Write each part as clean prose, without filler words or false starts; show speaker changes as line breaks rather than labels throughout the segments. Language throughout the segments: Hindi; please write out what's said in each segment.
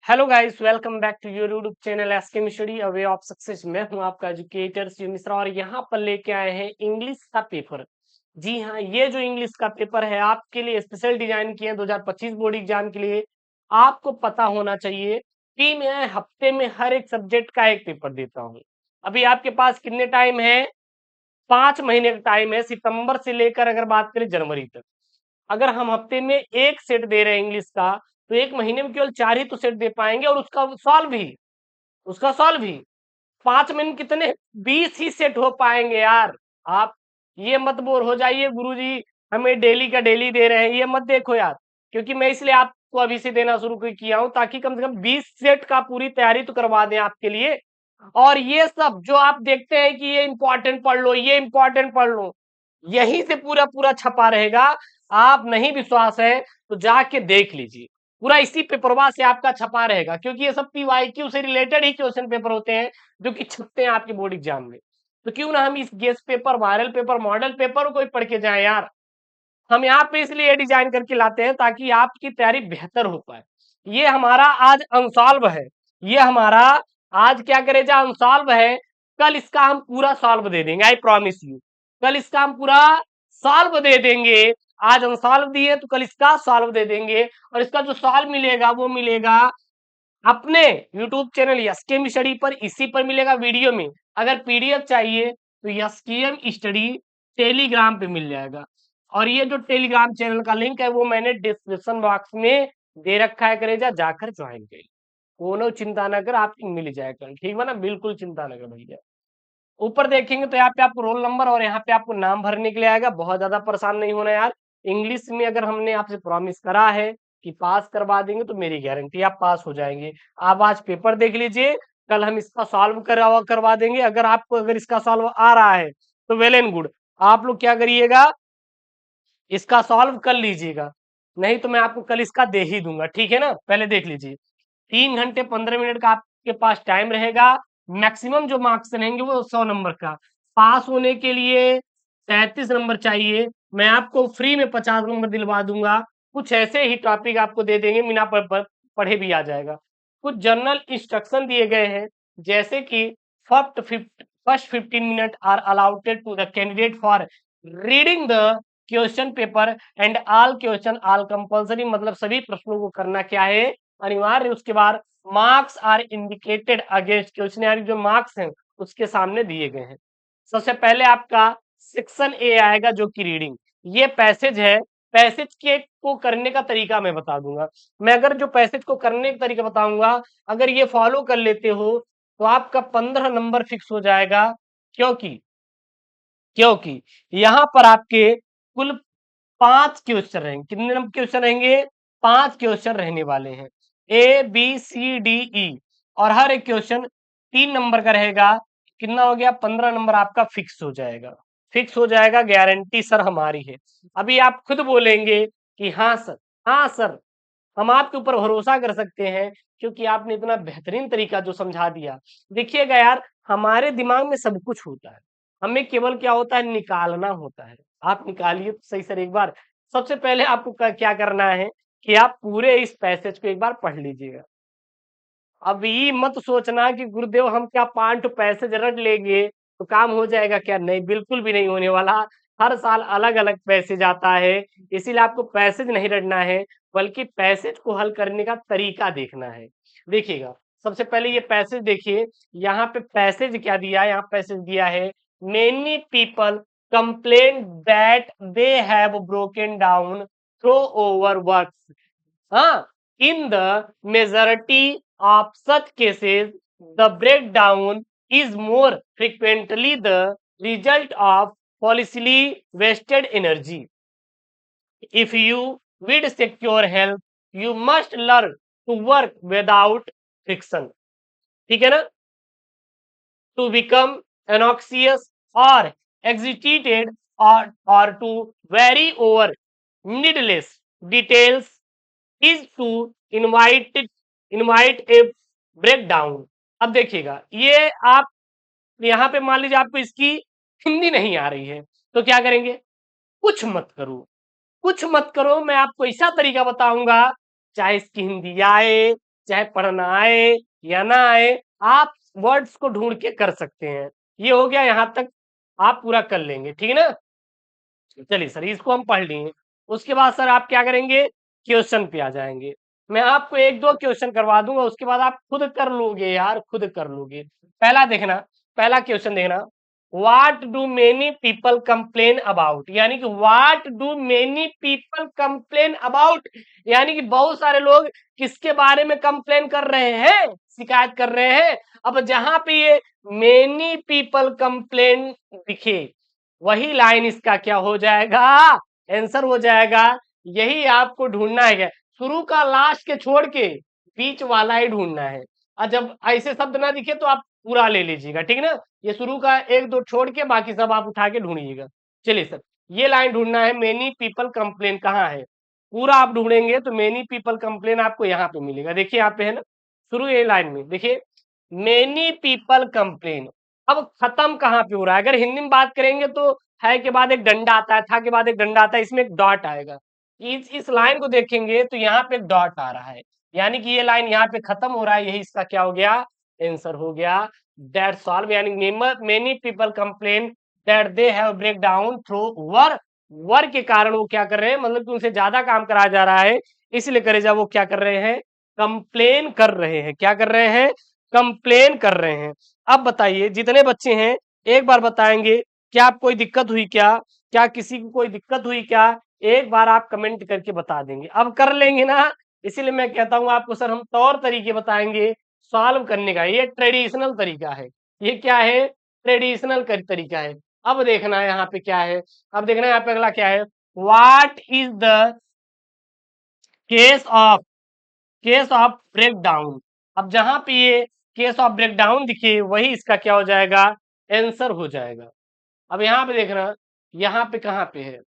Hello guys, welcome back to your YouTube channel SK study a way of success. मैं हूं आपका एजुकेटर शिव मिश्रा और यहां पर लेके आए हैं इंग्लिश का पेपर। जी हां, ये जो इंग्लिश का पेपर है आपके लिए स्पेशल डिजाइन किए हैं 2025 बोर्ड एग्जाम के लिए। आपको पता होना चाहिए कि मैं हफ्ते में हर एक सब्जेक्ट का एक पेपर देता हूं। अभी आपके पास कितने टाइम है? 5 महीने का टाइम है, सितंबर से लेकर अगर बात करें जनवरी तक। अगर हम हफ्ते में एक सेट दे रहे हैं इंग्लिश का, तो एक महीने में केवल 4 ही तो सेट दे पाएंगे, और उसका सॉल्व भी 5 महीने में कितने? 20 ही सेट हो पाएंगे यार। आप ये मत बोर हो जाइए गुरुजी हमें डेली का डेली दे रहे हैं, ये मत देखो यार। क्योंकि मैं इसलिए आपको अभी से देना शुरू किया हूं ताकि कम से कम 20 सेट का पूरी तैयारी तो करवा दें आपके लिए। और ये सब जो आप देखते हैं कि ये इंपॉर्टेंट पढ़ लो, ये इंपॉर्टेंट पढ़ लो, यहीं से पूरा पूरा छपा रहेगा। आप नहीं विश्वास है तो जाके देख लीजिए, पूरा इसी पेपरवा से आपका छपा रहेगा, क्योंकि ये सब पीवाईक्यू से रिलेटेड ही क्वेश्चन पेपर होते हैं जो कि छपते हैं आपके बोर्ड एग्जाम में। तो क्यों ना हम इस guest paper, viral paper, model paper को ही पढ़ के जाए यार। हम यहाँ पे इसलिए ये डिजाइन करके लाते हैं ताकि आपकी तैयारी बेहतर हो पाए। ये हमारा आज अनसॉल्व है, ये हमारा आज क्या करे जा अनसॉल्व है। कल इसका हम पूरा सॉल्व दे देंगे, आई प्रॉमिस यू। कल इसका हम पूरा सॉल्व दे देंगे। आज अनसॉल्व दिए तो कल इसका सॉल्व दे देंगे, और इसका जो सॉल्व मिलेगा वो मिलेगा अपने YouTube चैनल एसकेएम स्टडी पर, इसी पर मिलेगा वीडियो में। अगर पीडीएफ चाहिए तो एसकेएम स्टडी टेलीग्राम पे मिल जाएगा, और ये जो टेलीग्राम चैनल का लिंक है वो मैंने डिस्क्रिप्शन बॉक्स में दे रखा है, करेजा जाकर ज्वाइन करिए। कोनो चिंता ना कर, आपको मिल जाएगा, ठीक है ना? बिल्कुल चिंता ना कर भैया। ऊपर देखेंगे तो यहाँ पे आपको रोल नंबर और यहाँ पे आपको नाम भरने के लिए आएगा। बहुत ज्यादा परेशान नहीं होना यार। इंग्लिश में अगर हमने आपसे प्रॉमिस करा है कि पास करवा देंगे तो मेरी गारंटी आप पास हो जाएंगे। आप आज पेपर देख लीजिए, कल हम इसका सॉल्व करवा देंगे। अगर इसका सॉल्व आ रहा है तो वेल एंड गुड, आप लोग क्या करिएगा, इसका सॉल्व कर लीजिएगा। नहीं तो मैं आपको कल इसका दे ही दूंगा, ठीक है ना? पहले देख लीजिए, 3 घंटे 15 मिनट का आपके पास टाइम रहेगा। मैक्सिमम जो मार्क्स रहेंगे वो 100 नंबर का। पास होने के लिए 33 नंबर चाहिए। मैं आपको फ्री में 50 नंबर दिलवा दूंगा। कुछ ऐसे ही टॉपिक आपको दे देंगे, बिना पढ़े भी आ जाएगा। कुछ जनरल इंस्ट्रक्शन दिए गए हैं, जैसे कि first 15 minute are allotted to the candidate for reading the question paper and all question all compulsory, मतलब सभी प्रश्नों को करना क्या है, अनिवार्य। उसके बाद marks are indicated against question, जो मार्क्स हैं उसके सामने दिए गए हैं। सबसे पहले आपका सेक्शन ए आएगा जो कि रीडिंग। ये पैसेज है, पैसेज के को करने का तरीका मैं बता दूंगा। मैं अगर जो पैसेज को करने का तरीका बताऊंगा, अगर ये फॉलो कर लेते हो तो आपका 15 नंबर फिक्स हो जाएगा। क्योंकि क्योंकि यहाँ पर आपके कुल 5 क्वेश्चन रहेंगे। कितने नंबर क्वेश्चन रहेंगे? 5 क्वेश्चन रहने वाले हैं, ABCDE, और हर एक क्वेश्चन 3 नंबर का रहेगा। कितना हो गया? 15 नंबर आपका फिक्स हो जाएगा, फिक्स हो जाएगा, गारंटी सर हमारी है। अभी आप खुद बोलेंगे कि हाँ सर, हाँ सर, हम आपके ऊपर भरोसा कर सकते हैं क्योंकि आपने इतना बेहतरीन तरीका जो समझा दिया। देखिएगा यार, हमारे दिमाग में सब कुछ होता है, हमें केवल क्या होता है, निकालना होता है। आप निकालिए तो सही सर एक बार। सबसे पहले आपको क्या करना है कि आप पूरे इस पैसेज को एक बार पढ़ लीजिएगा। अब ये मत सोचना कि गुरुदेव हम क्या 5 पैसेज रट लेंगे तो काम हो जाएगा, क्या? नहीं, बिल्कुल भी नहीं होने वाला। हर साल अलग अलग पैसेज आता है, इसीलिए आपको पैसेज नहीं रटना है, बल्कि पैसेज को हल करने का तरीका देखना है। देखिएगा, सबसे पहले ये पैसेज देखिए। यहाँ पे पैसेज क्या दिया है? यहाँ पैसेज दिया है, many people complain that they have broken down through overworks. हाँ, in the majority of such cases, the breakdown is more frequently the result of foolishly wasted energy. If you will secure health, you must learn to work without friction. ठीक है ना? To become anxious or agitated, or to vary over needless details is to invite a breakdown। अब देखिएगा, ये आप यहाँ पे मान लीजिए आपको इसकी हिंदी नहीं आ रही है, तो क्या करेंगे? कुछ मत करो, कुछ मत करो, मैं आपको ऐसा तरीका बताऊंगा, चाहे इसकी हिंदी आए चाहे पढ़ना आए या ना आए, आप वर्ड्स को ढूंढ के कर सकते हैं। ये हो गया, यहां तक आप पूरा कर लेंगे, ठीक है ना। चलिए सर, इसको हम पढ़ लिए। उसके बाद सर आप क्या करेंगे, क्वेश्चन पे आ जाएंगे। मैं आपको एक दो क्वेश्चन करवा दूंगा, उसके बाद आप खुद कर लोगे यार, खुद कर लोगे। पहला देखना, पहला क्वेश्चन देखना, what do many people complain about, यानी कि what do many people complain about, यानी कि बहुत सारे लोग किसके बारे में कंप्लेन कर रहे हैं, शिकायत कर रहे हैं। अब जहां पे ये मेनी पीपल कंप्लेन दिखे, वही लाइन इसका क्या हो जाएगा, आंसर हो जाएगा। यही आपको ढूंढना है, शुरू का लास्ट के छोड़ के बीच वाला ही ढूंढना है। और जब ऐसे शब्द ना दिखे तो आप पूरा ले लीजिएगा, ठीक है ना। ये शुरू का एक दो छोड़ के बाकी सब आप उठा के ढूंढिएगा। चलिए सर, ये लाइन ढूंढना है, मेनी पीपल कंप्लेन कहाँ है, पूरा आप ढूंढेंगे तो मेनी पीपल कंप्लेन आपको यहाँ पे मिलेगा। देखिए यहाँ पे है ना, शुरू ये लाइन में देखिए, मेनी पीपल कंप्लेन। अब खत्म कहाँ पे हो रहा है, अगर हिंदी में बात करेंगे तो है के बाद एक डंडा आता है, था के बाद एक डंडा आता है, इसमें एक डॉट आएगा। इस लाइन को देखेंगे तो यहाँ पे एक डॉट आ रहा है, यानी कि ये लाइन यहाँ पे खत्म हो रहा है, यही इसका क्या हो गया, आंसर हो गया। दैट्स ऑल, यानी many people complain that they have break down through work, work के कारण वो क्या कर रहे हैं, मतलब कि उनसे ज्यादा काम कराया जा रहा है, इसलिए करे जा वो क्या कर रहे हैं, कंप्लेन कर रहे हैं। क्या कर रहे हैं, कंप्लेन कर रहे हैं। अब बताइए जितने बच्चे हैं, एक बार बताएंगे, क्या आप कोई दिक्कत हुई क्या, क्या किसी को कोई दिक्कत हुई क्या, एक बार आप कमेंट करके बता देंगे। अब कर लेंगे ना, इसीलिए मैं कहता हूं आपको सर हम तौर तरीके बताएंगे सॉल्व करने का, ये ट्रेडिशनल तरीका है। ये क्या है, ट्रेडिशनल तरीका है। अब देखना है यहाँ पे क्या है, अब देखना है यहाँ पे अगला क्या है, what is the case of, case of break down. अब जहां पे ये केस ऑफ ब्रेक डाउन दिखे, वही इसका क्या हो जाएगा, आंसर हो जाएगा। अब यहाँ पे देखना, यहाँ पे कहाँ पे है,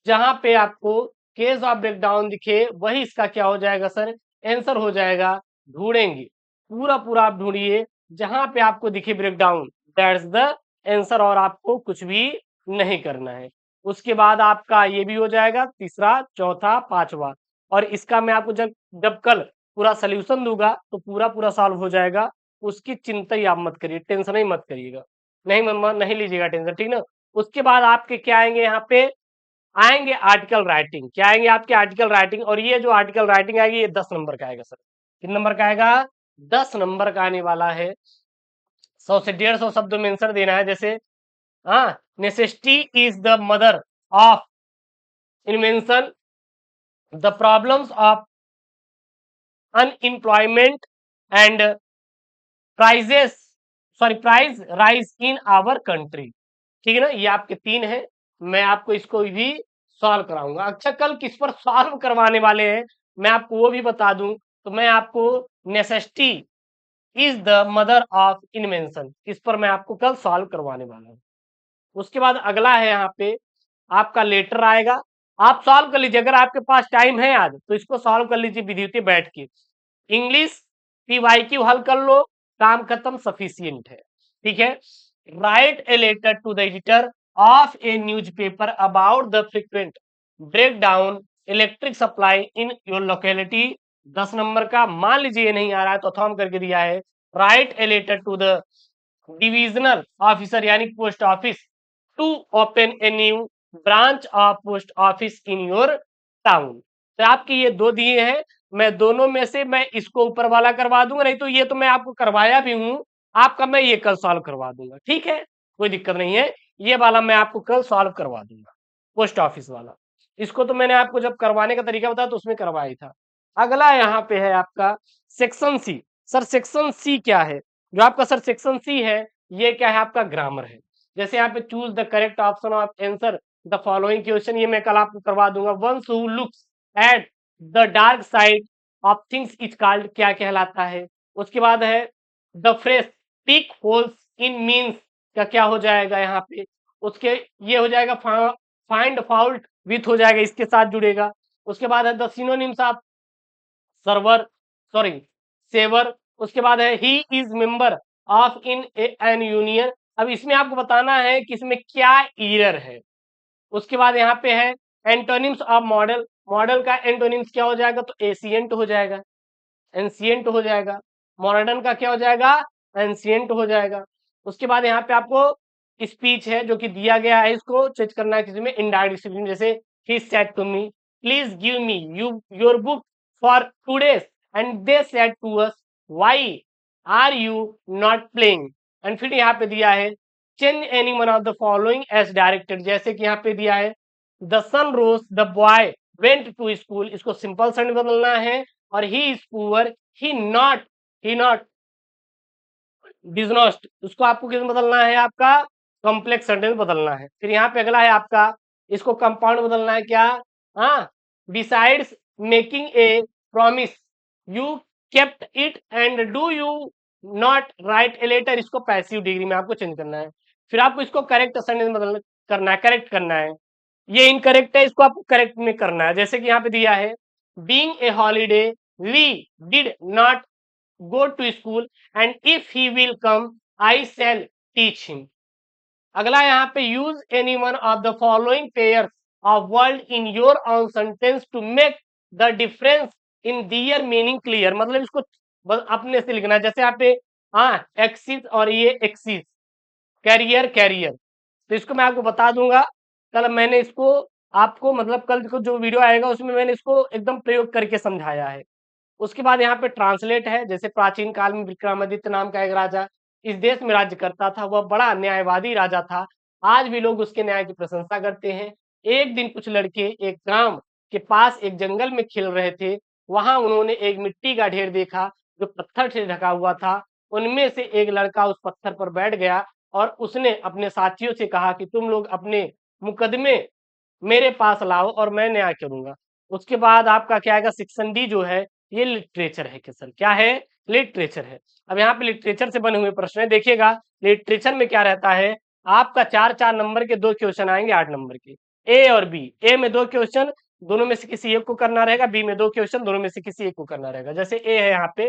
जहां पे आपको केस ऑफ ब्रेक डाउन दिखे, वही इसका क्या हो जाएगा सर, आंसर हो जाएगा। ढूंढेंगे, पूरा पूरा आप ढूंढिए, जहां पे आपको दिखे break down, that's the answer, और आपको कुछ भी नहीं करना है। उसके बाद आपका ये भी हो जाएगा, तीसरा चौथा पांचवा, और इसका मैं आपको जब जब कल पूरा सोल्यूशन दूंगा तो पूरा पूरा सॉल्व हो जाएगा। उसकी चिंता ही आप मत करिए, टेंशन ही मत करिएगा, नहीं मम्मा नहीं लीजिएगा टेंशन, ठीक ना। उसके बाद आपके क्या आएंगे, यहाँ पे आएंगे आर्टिकल राइटिंग। क्या आएंगे आपके, आर्टिकल राइटिंग, और ये जो आर्टिकल राइटिंग आएगी ये 10 नंबर का आएगा सर। कितने नंबर का आएगा, 10 नंबर का आने वाला है। 100 से 150 शब्दों में आंसर देना है। जैसे हाँ, necessity is the mother of invention, the problems of unemployment and prices, sorry price rise in our country. ठीक है ना, ये आपके तीन है, मैं आपको इसको भी सॉल्व कराऊंगा। अच्छा, कल किस पर सॉल्व करवाने वाले हैं मैं आपको वो भी बता दूं, तो मैं आपको necessity is the mother of invention, इस पर मैं आपको कल सॉल्व करवाने वाला हूं। उसके बाद अगला है यहाँ पे आपका लेटर आएगा, आप सॉल्व कर लीजिए, अगर आपके पास टाइम है आज तो इसको सॉल्व कर लीजिए विद्युतीय बैठ के। इंग्लिश पीवाईक्यू हल कर लो, काम खत्म, सफिशियंट है, ठीक है। Write a letter to the editor of a newspaper about the frequent break down electric supply in your locality, 10 number का। मान लीजिए ये नहीं आ रहा है तो थॉम करके दिया है, write a letter to the divisional officer यानी post office to open a new branch of post office in your town. तो आपके ये दो दिए हैं, मैं दोनों में से मैं इसको ऊपर वाला करवा दूंगा, नहीं तो ये तो मैं आपको करवाया भी हूं, आपका मैं ये कल सॉल्व करवा दूंगा, ठीक है, कोई दिक्कत नहीं है। ये वाला मैं आपको कल सॉल्व करवा दूंगा, पोस्ट ऑफिस वाला। इसको तो मैंने आपको जब करवाने का तरीका बताया तो उसमें करवाया ही था। अगला यहाँ पे है आपका section C. Sir section C क्या है, जो आपका सर सेक्शन सी है, ये क्या है, आपका ग्रामर है। जैसे यहाँ पे choose the correct option of answer the following question, ये मैं कल आपको करवा दूंगा। Once who looks at the dark side of things is called, क्या कहलाता है। उसके बाद है the phrase pick holes in means का क्या हो जाएगा यहाँ पे, उसके ये हो जाएगा फाइंड फॉल्ट विथ हो जाएगा, इसके साथ जुड़ेगा। उसके बाद है the synonyms of server, sorry saver. उसके बाद है he is member of in an union. अब इसमें आपको बताना है कि इसमें क्या ईरर है। उसके बाद यहाँ पे है एंटोनिम्स ऑफ मॉडल, मॉडल का एंटोनिम्स क्या हो जाएगा? तो एशियंट हो जाएगा, एंशियंट हो जाएगा। मॉडर्न का क्या हो जाएगा? एंशियंट हो जाएगा। उसके बाद यहाँ पे आपको स्पीच है जो कि दिया गया है, इसको चेक करना है किसी में इनडायरेक्ट डिसिप्लिन, जैसे ही said to me please give me your book for 2 days and they said to us why are you not playing. And फिर यहाँ पे दिया है change any one of the following as directed, जैसे कि यहाँ पे दिया है the sun rose the boy went to school, इसको सिंपल सन में बदलना है। और he is poor he not dishonest, उसको आपको किस में बदलना है? आपका कॉम्प्लेक्स सेंटेंस बदलना है। फिर यहाँ पे अगला है आपका, इसको कंपाउंड बदलना है क्या? हाँ, besides making a promise you kept it and do you not write a letter, इसको पैसिव डिग्री में आपको चेंज करना है। फिर आपको इसको करेक्ट सेंटेंस बदलना करना है, करेक्ट करना है। ये इनकरेक्ट है, इसको आपको करेक्ट में करना है। जैसे कि यहाँ पे दिया है being a holiday we did not go to school and if he will come I shall teach him। अगला यहाँ पे use any one of the following pairs of word in your own sentence to make the difference in their meaning clear, मतलब इसको अपने से लिखना है। जैसे यहाँ पे हाँ एक्सिस और ये एक्सिस, कैरियर कैरियर, तो इसको मैं आपको बता दूंगा। कल मैंने इसको आपको मतलब कल को जो वीडियो आएगा उसमें मैंने इसको एकदम प्रयोग करके समझाया है। उसके बाद यहाँ पे ट्रांसलेट है, जैसे प्राचीन काल में विक्रमादित्य नाम का एक राजा इस देश में राज्य करता था, वह बड़ा न्यायवादी राजा था। आज भी लोग उसके न्याय की प्रशंसा करते हैं। एक दिन कुछ लड़के एक गांव के पास एक जंगल में खेल रहे थे, वहां उन्होंने एक मिट्टी का ढेर देखा जो पत्थर से ढका हुआ था। उनमें से एक लड़का उस पत्थर पर बैठ गया और उसने अपने साथियों से कहा कि तुम लोग अपने मुकदमे मेरे पास लाओ और मैं न्याय करूंगा। उसके बाद आपका क्या आएगा? सेक्शन डी जो है ये लिटरेचर है। सर क्या है? लिटरेचर है। अब यहाँ पे लिटरेचर से बने हुए प्रश्न है, देखिएगा लिटरेचर में क्या रहता है, आपका 4-4 नंबर के 2 क्वेश्चन आएंगे 8 नंबर के, ए और बी। ए में 2 क्वेश्चन, दोनों में से किसी एक को करना रहेगा। बी में 2 क्वेश्चन, दोनों में से किसी एक को करना रहेगा। जैसे ए है यहाँ पे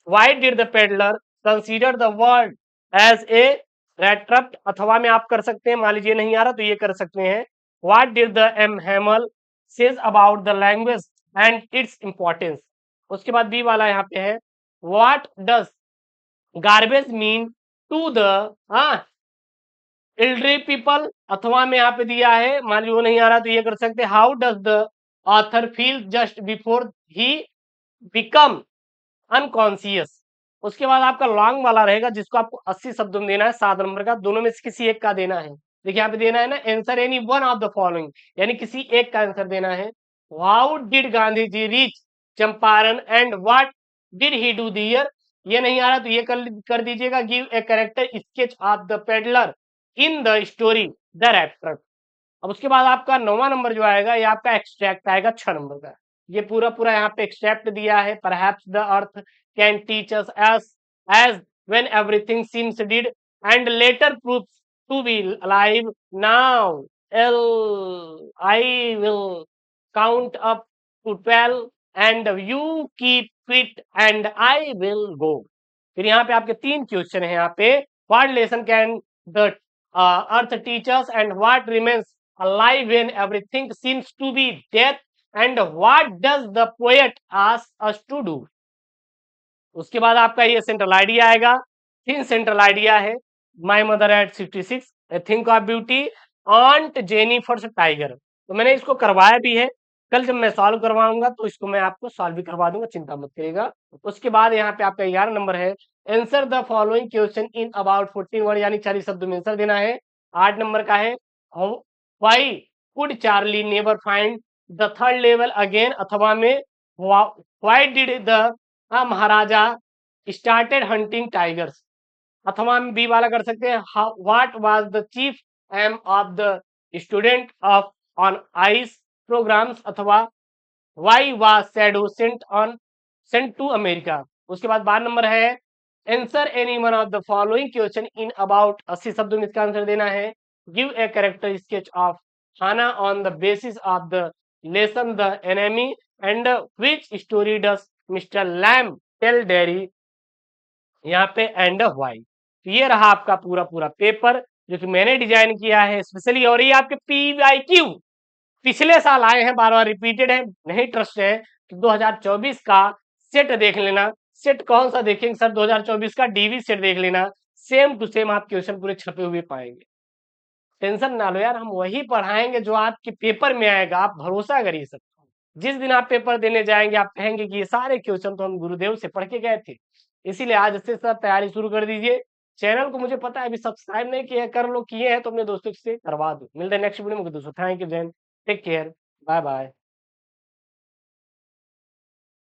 why did the peddler consider the world as a rattrap, अथवा में आप कर सकते हैं, मान लीजिए नहीं आ रहा तो ये कर सकते हैं what did the M Hamel says about the language and its importance. उसके बाद बी वाला यहाँ पे है what does garbage mean to the elderly people, अथवा में यहाँ पे दिया है, मान लीजिए वो नहीं आ रहा तो ये कर सकते हैं how does the author feel just before he become unconscious. उसके बाद आपका लॉन्ग वाला रहेगा जिसको आपको 80 शब्दों में देना है, 7 नंबर का, दोनों में से किसी एक का देना है। देखिए यहाँ पे देना है ना answer any one of the following, यानी किसी एक का आंसर देना है। How did Gandhi ji reach Champaran and what did he do there, ये नहीं आ रहा तो ये कर दीजिएगा give a character sketch of the peddler in the story the rattrap. अब उसके बाद आपका 9वां नंबर जो आएगा ये आपका एक्सट्रैक्ट आएगा 6 नंबर का। ये पूरा पूरा यहाँ पे एक्सट्रैक्ट दिया है। Perhaps the earth can teach us as when everything seems dead and later proves to be alive now I will count up to 12 and you keep fit and I will go। फिर यहाँ पे आपके 3 क्वेश्चन है यहाँ पे what lesson can the earth teach us and what remains alive when everything seems to be death and what does the poet ask us to do। उसके बाद आपका ये सेंट्रल आइडिया आएगा। 3 सेंट्रल आइडिया है my mother eight 66, A think of beauty, ऑन्ट Jennifer's tiger. तो मैंने इसको करवाया भी है, कल जब मैं सॉल्व करवाऊंगा तो इसको मैं आपको सॉल्व भी करवा दूंगा, चिंता मत करिएगा। उसके बाद यहाँ पे आपका 11 नंबर है answer the following question in about 14 word, यानी 40 शब्दों में आंसर देना है। 8 नंबर का है why could Charlie never find the third level again, अथवा में why did the maharaja started hunting tigers, अथवा में बी वाला कर सकते हैं what was the chief aim of the student of on ice programmes, अथवा why was Shadow sent to America. उसके बाद 12 नंबर है answer any one of the following question in about 80 शब्दों में इसका आंसर देना है। Give a character sketch of Hana on the basis of the lesson the enemy and which story does Mr Lamb tell Derry, यहाँ पे एंड व्हाई। ये रहा आपका पूरा पूरा पेपर जो कि मैंने डिजाइन किया है स्पेशली, और ये आपके PYQ पिछले साल आए हैं, बार-बार रिपीटेड है, नहीं ट्रस्ट है तो 2024 का सेट देख लेना। सेट कौन सा देखेंगे सर? 2024 का डीवी सेट देख लेना, सेम टू सेम आप क्वेश्चन पूरे छपे हुए पाएंगे। टेंशन ना लो यार, हम वही पढ़ाएंगे जो आपके पेपर में आएगा, आप भरोसा करिए सर। जिस दिन आप पेपर देने जाएंगे आप कहेंगे कि ये सारे क्वेश्चन तो हम गुरुदेव से पढ़ के गए थे। इसीलिए आज से सर तैयारी शुरू कर दीजिए। चैनल को मुझे पता है अभी सब्सक्राइब नहीं किया है, कर लो, किए हैं तो अपने दोस्तों से करवा दो। मिलते हैं नेक्स्ट वीडियो में दोस्तों। थैंक यू जैन, टेक केयर, बाय बाय।